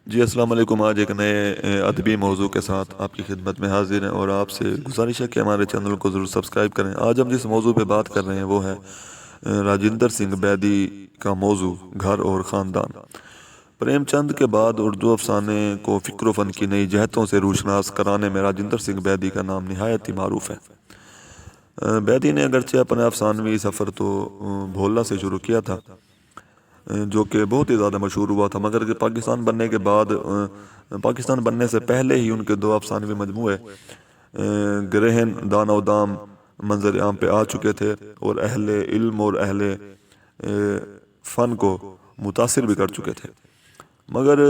جی السلام علیکم۔ آج ایک نئے ادبی موضوع کے ساتھ آپ کی خدمت میں حاضر ہیں، اور آپ سے گزارش ہے کہ ہمارے چینل کو ضرور سبسکرائب کریں۔ آج ہم جس موضوع پہ بات کر رہے ہیں وہ ہے راجندر سنگھ بیدی کا موضوع گھر اور خاندان۔ پریم چند کے بعد اردو افسانے کو فکر و فن کی نئی جہتوں سے روشناس کرانے میں راجندر سنگھ بیدی کا نام نہایت ہی معروف ہے۔ بیدی نے اگرچہ اپنا افسانوی سفر تو بھولا سے شروع کیا تھا، جو کہ بہت ہی زیادہ مشہور ہوا تھا، مگر کہ پاکستان بننے کے بعد پاکستان بننے سے پہلے ہی ان کے دو افسانوی مجموعے گرہن دان و دام منظر عام پہ آ چکے تھے، اور اہل علم اور اہل فن کو متاثر بھی کر چکے تھے۔ مگر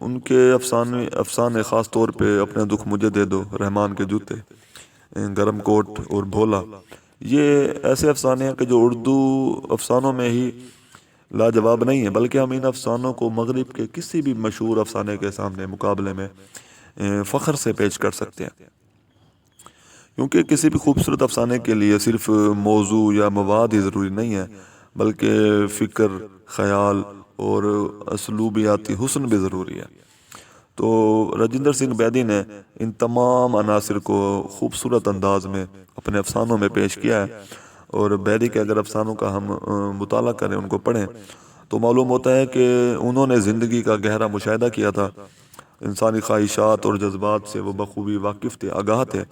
ان کے افسانے خاص طور پہ اپنے دکھ مجھے دے دو، رحمان کے جوتے، گرم کوٹ اور بھولا، یہ ایسے افسانے ہیں کہ جو اردو افسانوں میں ہی لاجواب نہیں ہیں، بلکہ ہم ان افسانوں کو مغرب کے کسی بھی مشہور افسانے کے سامنے مقابلے میں فخر سے پیش کر سکتے ہیں۔ کیونکہ کسی بھی خوبصورت افسانے کے لیے صرف موضوع یا مواد ہی ضروری نہیں ہے، بلکہ فکر، خیال اور اسلوبیاتی حسن بھی ضروری ہے۔ تو راجندر سنگھ بیدی نے ان تمام عناصر کو خوبصورت انداز میں اپنے افسانوں میں پیش کیا ہے، اور بیدی کے اگر افسانوں کا ہم مطالعہ کریں، ان کو پڑھیں، تو معلوم ہوتا ہے کہ انہوں نے زندگی کا گہرا مشاہدہ کیا تھا۔ انسانی خواہشات اور جذبات سے وہ بخوبی واقف تھے، آگاہ تھے،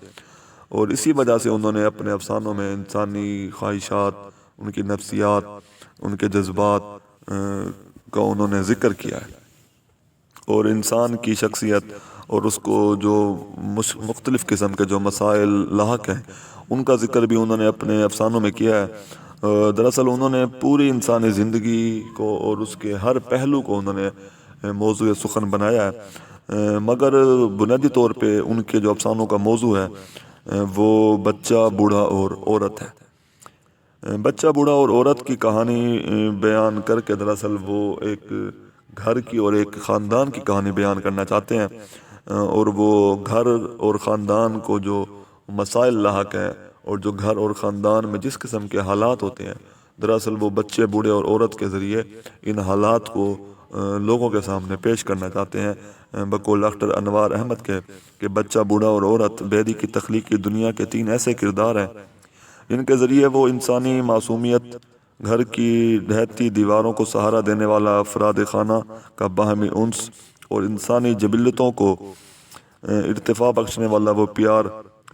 اور اسی وجہ سے انہوں نے اپنے افسانوں میں انسانی خواہشات، ان کی نفسیات، ان کے جذبات کا انہوں نے ذکر کیا ہے، اور انسان کی شخصیت اور اس کو جو مختلف قسم کے جو مسائل لاحق ہیں ان کا ذکر بھی انہوں نے اپنے افسانوں میں کیا ہے۔ دراصل انہوں نے پوری انسانی زندگی کو اور اس کے ہر پہلو کو انہوں نے موضوع سخن بنایا ہے، مگر بنیادی طور پہ ان کے جو افسانوں کا موضوع ہے وہ بچہ، بوڑھا اور عورت ہے۔ بچہ، بوڑھا اور عورت کی کہانی بیان کر کے دراصل وہ ایک گھر کی اور ایک خاندان کی کہانی بیان کرنا چاہتے ہیں، اور وہ گھر اور خاندان کو جو مسائل لاحق ہیں اور جو گھر اور خاندان میں جس قسم کے حالات ہوتے ہیں، دراصل وہ بچے، بوڑھے اور عورت کے ذریعے ان حالات کو لوگوں کے سامنے پیش کرنا چاہتے ہیں، بقول ڈاکٹر انوار احمد کے کہ بچہ، بوڑھا اور عورت بیدی کی تخلیقی دنیا کے تین ایسے کردار ہیں جن کے ذریعے وہ انسانی معصومیت، گھر کی ڈھہتی دیواروں کو سہارا دینے والا افراد خانہ کا باہمی انس، اور انسانی جبلتوں کو ارتفاع بخشنے والا وہ پیار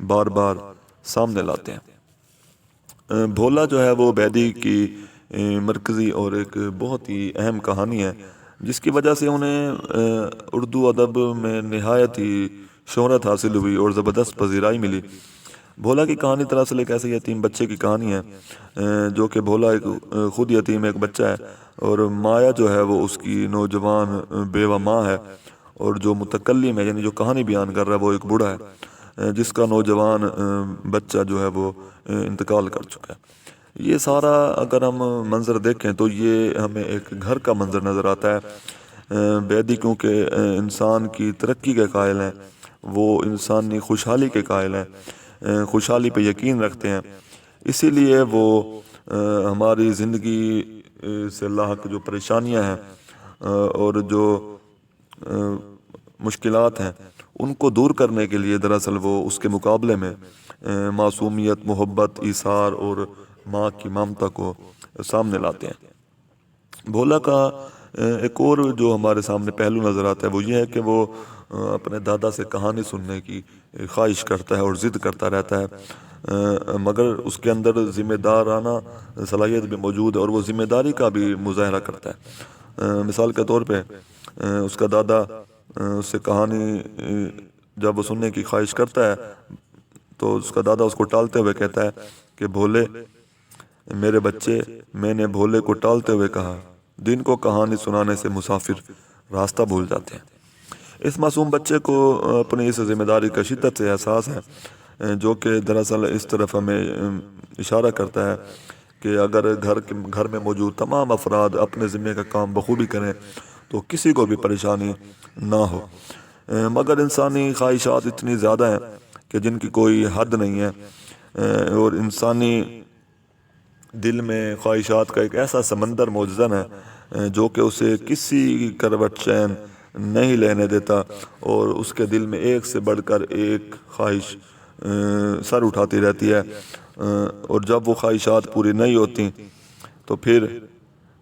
بار بار سامنے لاتے ہیں۔ بھولا جو ہے وہ بیدی کی مرکزی اور ایک بہت ہی اہم کہانی ہے، جس کی وجہ سے انہیں اردو ادب میں نہایت ہی شہرت حاصل ہوئی اور زبردست پذیرائی ملی۔ بھولا کی کہانی دراصل ایک ایسے یتیم بچے کی کہانی ہے، جو کہ بھولا ایک خود یتیم ایک بچہ ہے، اور مایا جو ہے وہ اس کی نوجوان بیوہ ماں ہے، اور جو متکلم ہے یعنی جو کہانی بیان کر رہا ہے وہ ایک بوڑھا ہے جس کا نوجوان بچہ جو ہے وہ انتقال کر چکا ہے۔ یہ سارا اگر ہم منظر دیکھیں تو یہ ہمیں ایک گھر کا منظر نظر آتا ہے۔ بیدی کیونکہ انسان کی ترقی کے قائل ہیں، وہ انسانی خوشحالی کے قائل ہیں، خوشحالی پہ یقین رکھتے ہیں، اسی لیے وہ ہماری زندگی سے لاحق جو پریشانیاں ہیں اور جو مشکلات ہیں ان کو دور کرنے کے لیے دراصل وہ اس کے مقابلے میں معصومیت، محبت، ایثار اور ماں کی ممتا کو سامنے لاتے ہیں۔ بھولا کا ایک اور جو ہمارے سامنے پہلو نظر آتا ہے وہ یہ ہے کہ وہ اپنے دادا سے کہانی سننے کی خواہش کرتا ہے اور ضد کرتا رہتا ہے، مگر اس کے اندر ذمہ دارانہ صلاحیت بھی موجود ہے اور وہ ذمہ داری کا بھی مظاہرہ کرتا ہے۔ مثال کے طور پہ اس کا دادا اس سے کہانی جب وہ سننے کی خواہش کرتا ہے تو اس کا دادا اس کو ٹالتے ہوئے کہتا ہے کہ بھولے میرے بچے، میں نے بھولے کو ٹالتے ہوئے کہا، دن کو کہانی سنانے سے مسافر راستہ بھول جاتے ہیں۔ اس معصوم بچے کو اپنی اس ذمہ داری کا شدت سے احساس ہے، جو کہ دراصل اس طرف ہمیں اشارہ کرتا ہے کہ اگر گھر میں موجود تمام افراد اپنے ذمے کا کام بخوبی کریں تو کسی کو بھی پریشانی نہ ہو، مگر انسانی خواہشات اتنی زیادہ ہیں کہ جن کی کوئی حد نہیں ہے، اور انسانی دل میں خواہشات کا ایک ایسا سمندر موجزن ہے جو کہ اسے کسی کروٹ چین نہیں لینے دیتا، اور اس کے دل میں ایک سے بڑھ کر ایک خواہش سر اٹھاتی رہتی ہے، اور جب وہ خواہشات پوری نہیں ہوتی تو پھر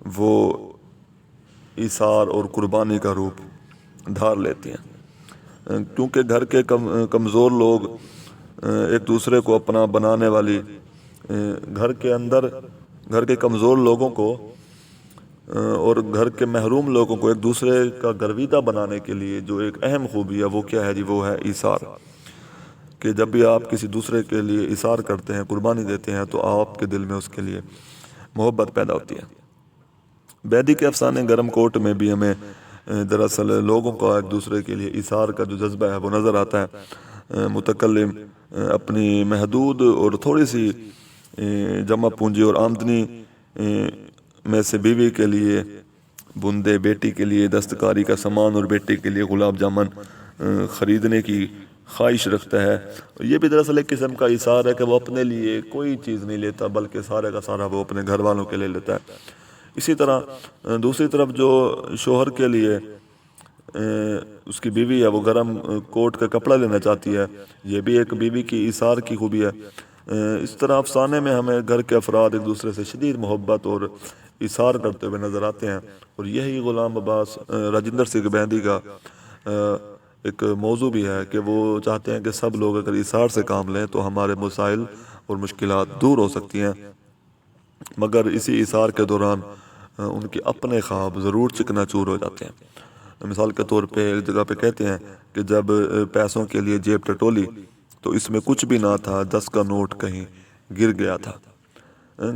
وہ ایثار اور قربانی کا روپ دھار لیتی ہیں، کیونکہ گھر کے کمزور لوگ ایک دوسرے کو اپنا بنانے والی، گھر کے کمزور لوگوں کو اور گھر کے محروم لوگوں کو ایک دوسرے کا گرویدہ بنانے کے لیے جو ایک اہم خوبی ہے وہ کیا ہے جی؟ وہ ہے ایثار، کہ جب بھی آپ کسی دوسرے کے لیے ایثار کرتے ہیں، قربانی دیتے ہیں، تو آپ کے دل میں اس کے لیے محبت پیدا ہوتی ہے۔ بیدی کے افسانے گرم کوٹ میں بھی ہمیں دراصل لوگوں کا ایک دوسرے کے لیے ایثار کا جو جذبہ ہے وہ نظر آتا ہے۔ متکلم اپنی محدود اور تھوڑی سی جمع پونجی اور آمدنی میں سے بیوی کے لیے بندے، بیٹی کے لیے دستکاری کا سامان اور بیٹی کے لیے گلاب جامن خریدنے کی خواہش رکھتا ہے۔ یہ بھی دراصل ایک قسم کا ایثار ہے کہ وہ اپنے لیے کوئی چیز نہیں لیتا، بلکہ سارے کا سارا وہ اپنے گھر والوں کے لیے لیتا ہے۔ اسی طرح دوسری طرف جو شوہر کے لیے اس کی بیوی ہے وہ گرم کوٹ کا کپڑا لینا چاہتی ہے، یہ بھی ایک بیوی کی ایثار کی خوبی ہے۔ اس طرح افسانے میں ہمیں گھر کے افراد ایک دوسرے سے شدید محبت اور ایثار کرتے ہوئے نظر آتے ہیں، اور یہی غلام عباس راجندر سنگھ بیدی کا ایک موضوع بھی ہے کہ وہ چاہتے ہیں کہ سب لوگ اگر ایثار سے کام لیں تو ہمارے مسائل اور مشکلات دور ہو سکتی ہیں، مگر اسی ایثار کے دوران ان کے اپنے خواب ضرور چکنا چور ہو جاتے ہیں۔ مثال کے طور پہ ایک جگہ پہ کہتے ہیں کہ جب پیسوں کے لیے جیب ٹٹولی تو اس میں کچھ بھی نہ تھا، 10 کا نوٹ کہیں گر گیا تھا۔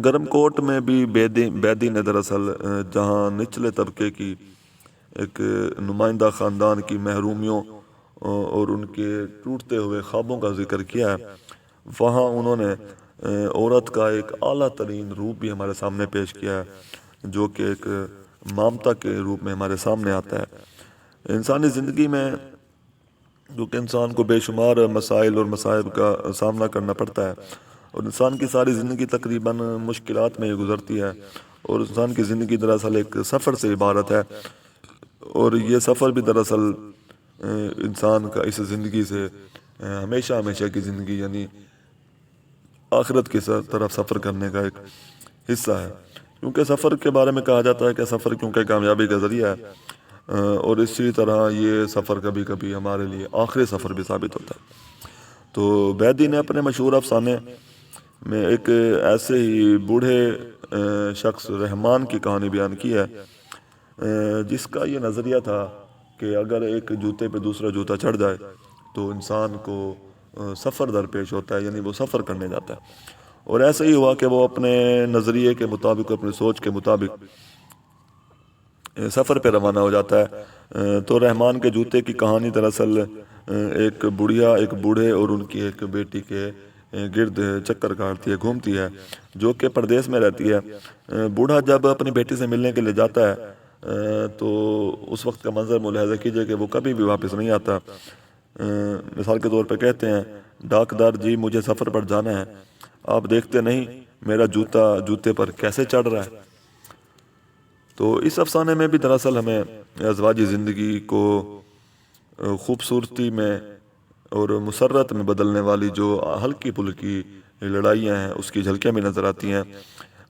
گرم کوٹ میں بھی بیدی نے دراصل جہاں نچلے طبقے کی ایک نمائندہ خاندان کی محرومیوں اور ان کے ٹوٹتے ہوئے خوابوں کا ذکر کیا ہے، وہاں انہوں نے عورت کا ایک اعلیٰ ترین روپ بھی ہمارے سامنے پیش کیا ہے، جو کہ ایک مامتا کے روپ میں ہمارے سامنے آتا ہے۔ انسانی زندگی میں کیونکہ انسان کو بے شمار مسائل اور مصائب کا سامنا کرنا پڑتا ہے، اور انسان کی ساری زندگی تقریباً مشکلات میں ہی گزرتی ہے، اور انسان کی زندگی دراصل ایک سفر سے عبارت ہے، اور یہ سفر بھی دراصل انسان کا اس زندگی سے ہمیشہ ہمیشہ کی زندگی یعنی آخرت کی طرف سفر کرنے کا ایک حصہ ہے، کیونکہ سفر کے بارے میں کہا جاتا ہے کہ سفر کیونکہ کامیابی کا ذریعہ ہے، اور اسی طرح یہ سفر کبھی کبھی ہمارے لیے آخری سفر بھی ثابت ہوتا ہے۔ تو بیدی نے اپنے مشہور افسانے میں ایک ایسے ہی بوڑھے شخص رحمان کی کہانی بیان کی ہے، جس کا یہ نظریہ تھا کہ اگر ایک جوتے پہ دوسرا جوتا چڑھ جائے تو انسان کو سفر درپیش ہوتا ہے، یعنی وہ سفر کرنے جاتا ہے، اور ایسا ہی ہوا کہ وہ اپنے نظریے کے مطابق، اپنی سوچ کے مطابق سفر پہ روانہ ہو جاتا ہے۔ تو رحمان کے جوتے کی کہانی دراصل ایک بوڑھے اور ان کی ایک بیٹی کے گرد چکر کاٹتی ہے، گھومتی ہے، جو کہ پردیس میں رہتی ہے۔ بوڑھا جب اپنی بیٹی سے ملنے کے لیے جاتا ہے تو اس وقت کا منظر ملاحظہ کیجئے کہ وہ کبھی بھی واپس نہیں آتا۔ مثال کے طور پہ کہتے ہیں، ڈاکدار جی مجھے سفر پر جانا ہے، آپ دیکھتے نہیں میرا جوتا جوتے پر کیسے چڑھ رہا ہے۔ تو اس افسانے میں بھی دراصل ہمیں ازواجی زندگی کو خوبصورتی میں اور مسرت میں بدلنے والی جو ہلکی پھلکی لڑائیاں ہیں اس کی جھلکیاں بھی نظر آتی ہیں،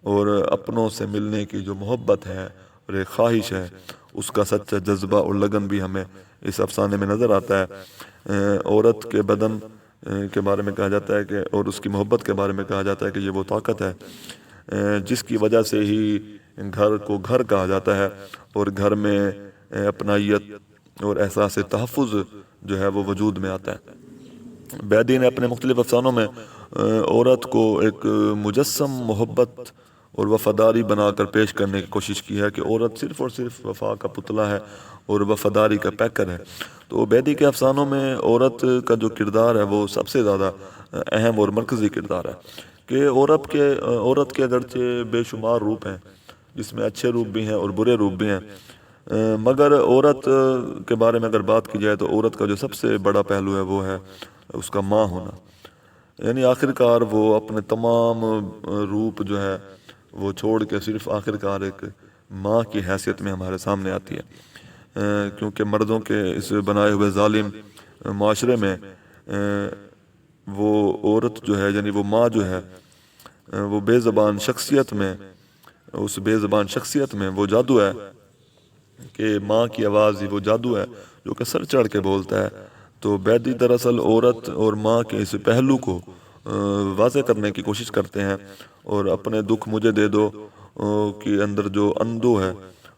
اور اپنوں سے ملنے کی جو محبت ہے اور ایک خواہش ہے اس کا سچا جذبہ اور لگن بھی ہمیں اس افسانے میں نظر آتا ہے۔ عورت کے بدن کے بارے میں کہا جاتا ہے کہ اور اس کی محبت کے بارے میں کہا جاتا ہے کہ یہ وہ طاقت ہے جس کی وجہ سے ہی گھر کو گھر کہا جاتا ہے، اور گھر میں اپنائیت اور احساس تحفظ جو ہے وہ وجود میں آتا ہے۔ بیدی نے اپنے مختلف افسانوں میں عورت کو ایک مجسم محبت اور وفاداری بنا کر پیش کرنے کی کوشش کی ہے کہ عورت صرف اور صرف وفا کا پتلا ہے اور وفاداری کا پیکر ہے۔ تو بیدی کے افسانوں میں عورت کا جو کردار ہے وہ سب سے زیادہ اہم اور مرکزی کردار ہے، کہ عورت کے اگرچہ بے شمار روپ ہیں، جس میں اچھے روپ بھی ہیں اور برے روپ بھی ہیں، مگر عورت کے بارے میں اگر بات کی جائے تو عورت کا جو سب سے بڑا پہلو ہے وہ ہے اس کا ماں ہونا، یعنی آخرکار وہ اپنے تمام روپ جو ہے وہ چھوڑ کے صرف آخرکار ایک ماں کی حیثیت میں ہمارے سامنے آتی ہے۔ کیونکہ مردوں کے اس بنائے ہوئے ظالم معاشرے میں وہ عورت جو ہے یعنی وہ ماں جو ہے وہ بے زبان شخصیت میں اس بے زبان شخصیت میں وہ جادو ہے کہ ماں کی آواز ہی وہ جادو ہے جو کہ سر چڑھ کے بولتا ہے. تو بیدی دراصل عورت اور ماں کے اس پہلو کو واضح کرنے کی کوشش کرتے ہیں اور اپنے دکھ مجھے دے دو کے اندر جو اندو ہے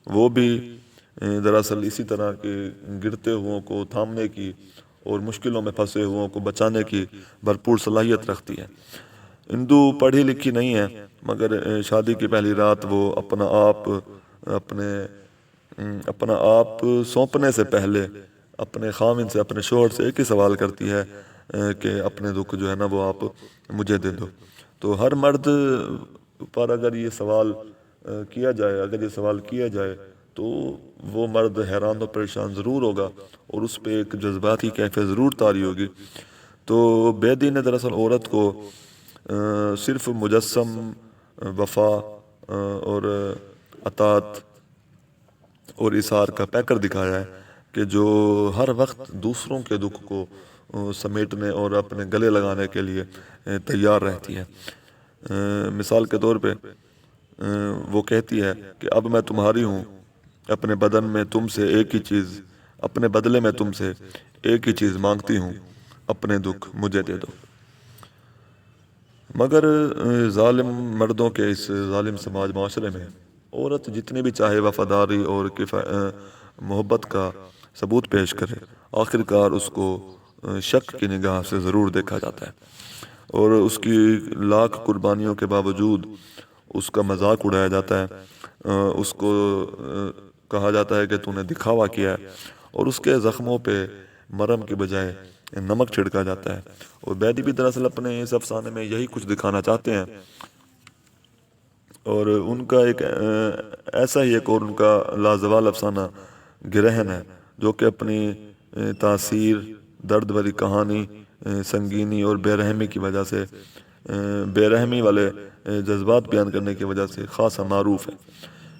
وہ بھی دراصل اسی طرح کے گرتے ہوں کو تھامنے کی اور مشکلوں میں پھنسے ہوں کو بچانے کی بھرپور صلاحیت رکھتی ہے. ہندو پڑھی لکھی نہیں ہے مگر شادی کی پہلی رات وہ اپنا آپ سونپنے سے پہلے اپنے خاوند سے اپنے شوہر سے ایک ہی سوال کرتی ہے کہ اپنے دکھ جو ہے نا وہ آپ مجھے دے دو. تو ہر مرد پر اگر یہ سوال کیا جائے تو وہ مرد حیران و پریشان ضرور ہوگا اور اس پہ ایک جذباتی کیفیت ضرور طاری ہوگی. تو بیدی نے دراصل عورت کو صرف مجسم وفا اور اطاعت اور اثار کا پیکر دکھایا ہے کہ جو ہر وقت دوسروں کے دکھ کو سمیٹنے اور اپنے گلے لگانے کے لیے تیار رہتی ہے. مثال کے طور پہ وہ کہتی ہے کہ اب میں تمہاری ہوں، اپنے بدلے میں تم سے ایک ہی چیز مانگتی ہوں، اپنے دکھ مجھے دے دو. مگر ظالم مردوں کے اس ظالم سماج معاشرے میں عورت جتنی بھی چاہے وفاداری اور محبت کا ثبوت پیش کرے، آخرکار اس کو شک کی نگاہ سے ضرور دیکھا جاتا ہے اور اس کی لاکھ قربانیوں کے باوجود اس کا مذاق اڑایا جاتا ہے. اس کو کہا جاتا ہے کہ تو نے دکھاوا کیا ہے اور اس کے زخموں پہ مرہم کے بجائے نمک چھڑکا جاتا ہے. اور بیدی بھی دراصل اپنے اس افسانے میں یہی کچھ دکھانا چاہتے ہیں اور ان کا ایک ایسا ہی ایک اور ان کا لازوال افسانہ گرہن ہے جو کہ اپنی تاثیر، درد بھری کہانی، سنگینی اور بے رحمی کی وجہ سے بے رحمی والے جذبات بیان کرنے کی وجہ سے خاصا معروف ہے.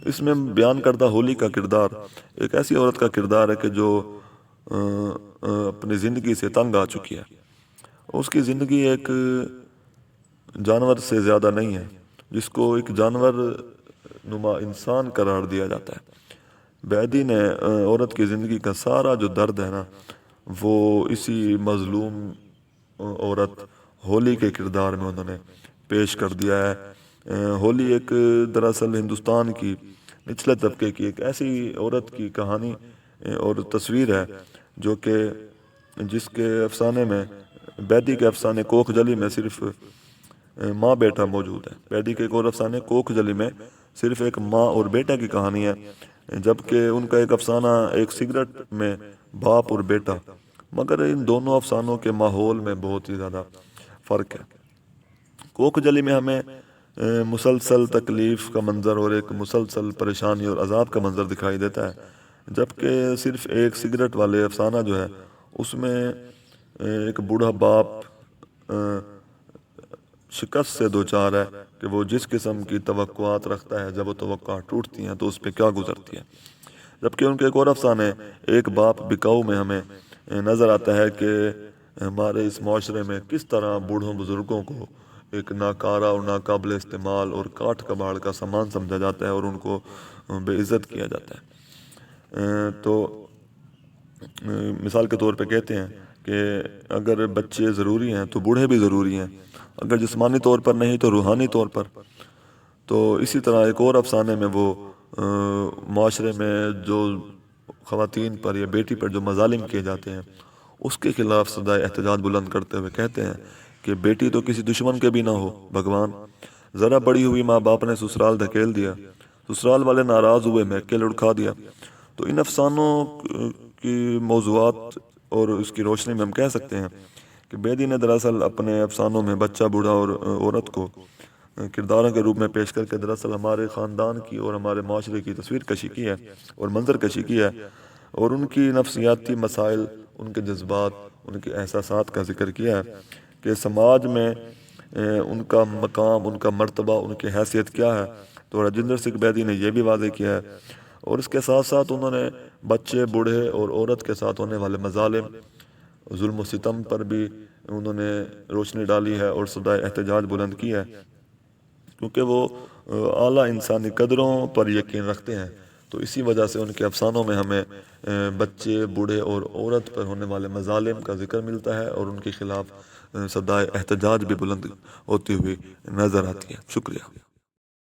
اس میں بیان کردہ ہولی کا کردار ایک ایسی عورت کا کردار ہے کہ جو اپنی زندگی سے تنگ آ چکی ہے. اس کی زندگی ایک جانور سے زیادہ نہیں ہے جس کو ایک جانور نما انسان قرار دیا جاتا ہے. بیدی نے عورت کی زندگی کا سارا جو درد ہے نا وہ اسی مظلوم عورت ہولی کے کردار میں انہوں نے پیش کر دیا ہے. ہولی ایک دراصل ہندوستان کی نچلے طبقے کی ایک ایسی عورت کی کہانی اور تصویر ہے جو کہ جس کے افسانے میں بیدی کے افسانے کوکھ جلی میں صرف ماں بیٹا موجود ہے. بیدی کے ایک اور افسانے کوکھ جلی میں صرف ایک ماں اور بیٹا کی کہانی ہے، جبکہ ان کا ایک افسانہ ایک سگریٹ میں باپ اور بیٹا. مگر ان دونوں افسانوں کے ماحول میں بہت ہی زیادہ فرق ہے. کوکھ جلی میں ہمیں مسلسل تکلیف کا منظر اور ایک مسلسل پریشانی اور عذاب کا منظر دکھائی دیتا ہے، جبکہ صرف ایک سگریٹ والے افسانہ جو ہے اس میں ایک بوڑھا باپ شکست سے دوچار ہے کہ وہ جس قسم کی توقعات رکھتا ہے جب وہ توقعات ٹوٹتی ہیں تو اس پہ کیا گزرتی ہے. جبکہ ان کے ایک اور افسانے ایک باپ بکاؤ میں ہمیں نظر آتا ہے کہ ہمارے اس معاشرے میں کس طرح بوڑھوں بزرگوں کو ایک ناکارہ اور ناقابل استعمال اور کاٹ کباڑ کا سامان سمجھا جاتا ہے اور ان کو بے عزت کیا جاتا ہے. تو مثال کے طور پہ کہتے ہیں کہ اگر بچے ضروری ہیں تو بوڑھے بھی ضروری ہیں، اگر جسمانی طور پر نہیں تو روحانی طور پر. تو اسی طرح ایک اور افسانے میں وہ معاشرے میں جو خواتین پر یا بیٹی پر جو مظالم کیے جاتے ہیں اس کے خلاف صدائے احتجاج بلند کرتے ہوئے کہتے ہیں کہ بیٹی تو کسی دشمن کے بھی نہ ہو بھگوان. ذرا بڑی ہوئی ماں باپ نے سسرال دھکیل دیا، سسرال والے ناراض ہوئے میکے لڑکھا دیا. تو ان افسانوں کی موضوعات اور اس کی روشنی میں ہم کہہ سکتے ہیں کہ بیدی نے دراصل اپنے افسانوں میں بچہ، بوڑھا اور عورت کو کرداروں کے روپ میں پیش کر کے دراصل ہمارے خاندان کی اور ہمارے معاشرے کی تصویر کشی کی ہے اور منظر کشی کی ہے اور ان کی نفسیاتی مسائل، ان کے جذبات، ان کے احساسات کا ذکر کیا ہے کہ سماج میں ان کا مقام، ان کا مرتبہ، ان کی حیثیت کیا ہے. تو راجندر سنگھ بیدی نے یہ بھی واضح کیا ہے اور اس کے ساتھ ساتھ انہوں نے بچے، بوڑھے اور عورت کے ساتھ ہونے والے مظالم، ظلم و ستم پر بھی انہوں نے روشنی ڈالی ہے اور صدائے احتجاج بلند کی ہے، کیونکہ وہ اعلیٰ انسانی قدروں پر یقین رکھتے ہیں۔ تو اسی وجہ سے ان کے افسانوں میں ہمیں بچے، بوڑھے اور عورت پر ہونے والے مظالم کا ذکر ملتا ہے، اور ان کے خلاف صدائے احتجاج بھی بلند ہوتی ہوئی نظر آتی ہے۔ شکریہ۔